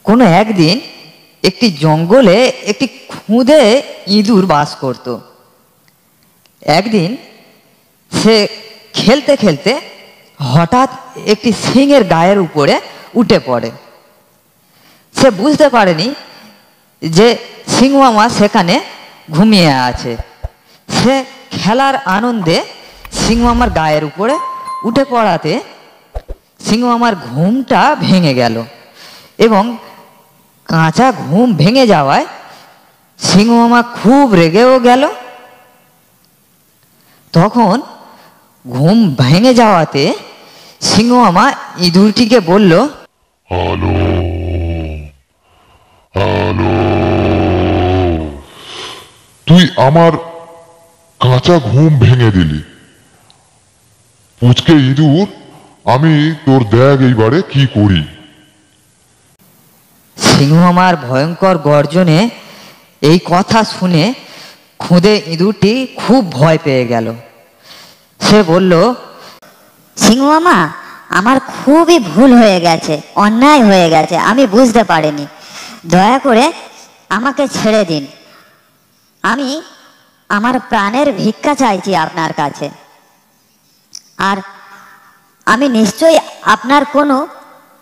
কোনো একদিন একটি জঙ্গলে একটি খুদে ইঁদুর বাস করত। একদিন সে খেলতে খেলতে হঠাৎ একটি সিংহের গায়ের উপরে উঠে পড়ে। সে বুঝতে পারেনি যে সিংহ মামা সেখানে ঘুমিয়ে আছে। সে খেলার আনন্দে সিংহ মামার গায়ের উপরে উঠে পড়াতে সিংহ মামার ঘুমটা ভেঙে গেল এবং কাঁচা ঘুম ভেঙে যাওয়ায় সিংহ মামা খুব রেগেও গেল। তখন ঘুম ভেঙে যাওয়াতে সিংহ মামা ইঁদুরটিকে বলল, হ্যালো হ্যালো, তুই আমার কাঁচা ঘুম ভেঙে দিলি। পুচকে ইঁদুর, আমি তোর দেখ এইবারে কি করি। সিংহ মামার ভয়ঙ্কর গর্জনে এই কথা শুনে খুদে ইঁদুরটি খুব ভয় পেয়ে গেল। সে বলল, সিংহ মামা, আমার খুবই ভুল হয়ে গেছে, অন্যায় হয়ে গেছে, আমি বুঝতে পারিনি। দয়া করে আমাকে ছেড়ে দিন। আমি আমার প্রাণের ভিক্ষা চাইছি আপনার কাছে। আর আমি নিশ্চয়ই আপনার কোনো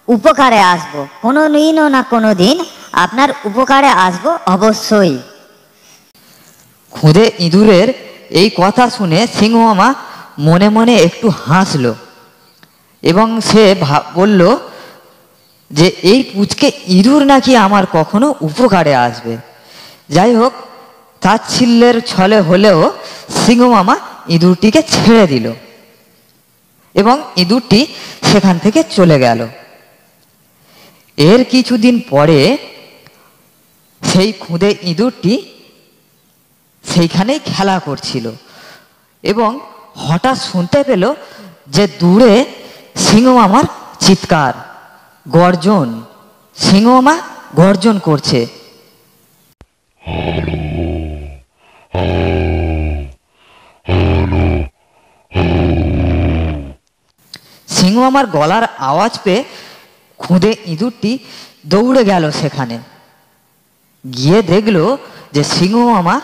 উপকারে আসব, কোনো দিন না কোনো দিন আপনার উপকারে আসব অবশ্যই। খুদে ইঁদুরের এই কথা শুনে সিংহ মামা মনে মনে একটু হাসল এবং সে বলল যে এই পুচকে ইঁদুর নাকি আমার কখনো উপকারে আসবে। যাই হোক, তাচ্ছিল্যের ছলে হলেও সিংহ মামা ইঁদুরটিকে ছেড়ে দিল এবং ইঁদুরটি সেখান থেকে চলে গেল। এর কিছুদিন পরে সেই খুদে ইঁদুরটি সেইখানেই খেলা করছিল এবং হঠাৎ শুনতে পেল যে দূরে সিংহ মামার চিৎকার, গর্জন। সিংহ মামা গর্জন করছে, সিংহ মামার গলার আওয়াজ পেয়ে খুদে ইঁদুরটি দৌড়ে গেল সেখানে। গিয়ে দেখল যে সিংহ মামা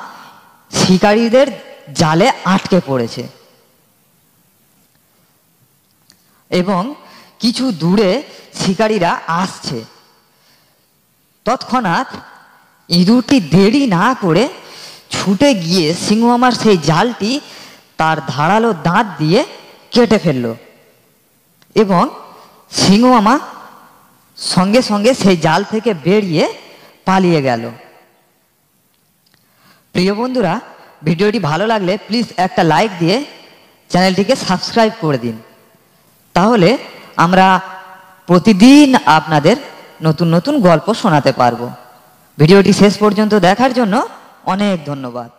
শিকারীদের জালে আটকে পড়েছে এবং কিছু দূরে শিকারীরা আসছে। তৎক্ষণাৎ ইঁদুরটি দেরি না করে ছুটে গিয়ে সিংহ মামার সেই জালটি তার ধারালো দাঁত দিয়ে কেটে ফেলল এবং সিংহ মামা সঙ্গে সঙ্গে সেই জাল থেকে বেরিয়ে পালিয়ে গেল। প্রিয় বন্ধুরা, ভিডিওটি ভালো লাগলে প্লিজ একটা লাইক দিয়ে চ্যানেলটিকে সাবস্ক্রাইব করে দিন। তাহলে আমরা প্রতিদিন আপনাদের নতুন নতুন গল্প শোনাতে পারবো। ভিডিওটি শেষ পর্যন্ত দেখার জন্য অনেক ধন্যবাদ।